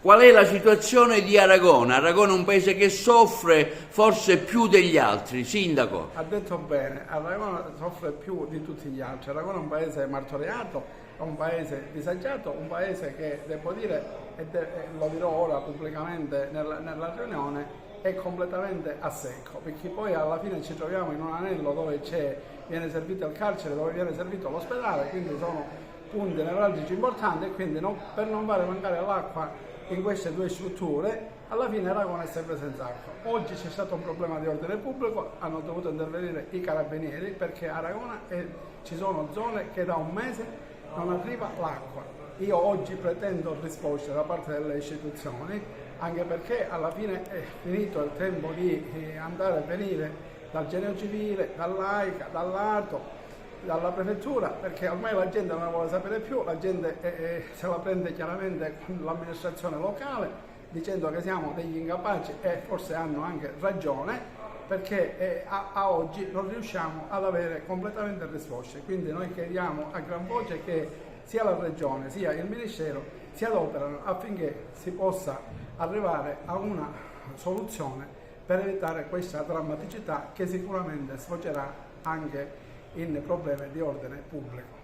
Qual è la situazione di Aragona? Aragona è un paese che soffre forse più degli altri. Sindaco. Ha detto bene, Aragona soffre più di tutti gli altri. Aragona è un paese martoriato, è un paese disagiato, un paese che, devo dire, e lo dirò ora pubblicamente nella riunione, è completamente a secco, perché poi alla fine ci troviamo in un anello dove viene servito il carcere, dove viene servito l'ospedale, quindi sono punti nevralgici importanti, e quindi per non fare mancare l'acqua in queste due strutture, alla fine Aragona è sempre senza acqua. Oggi c'è stato un problema di ordine pubblico, hanno dovuto intervenire i carabinieri perché a Aragona ci sono zone che da un mese non arriva l'acqua. Io oggi pretendo risposte da parte delle istituzioni, anche perché alla fine è finito il tempo di andare e venire dal genio civile, dall'AICA, dall'ATO, dalla prefettura, perché ormai la gente non ne vuole sapere più, la gente se la prende chiaramente con l'amministrazione locale dicendo che siamo degli incapaci, e forse hanno anche ragione, perché a oggi non riusciamo ad avere completamente risposte. Quindi noi chiediamo a gran voce che sia la regione sia il ministero si adoperano affinché si possa arrivare a una soluzione per evitare questa drammaticità che sicuramente sfocerà anche in problemi di ordine pubblico.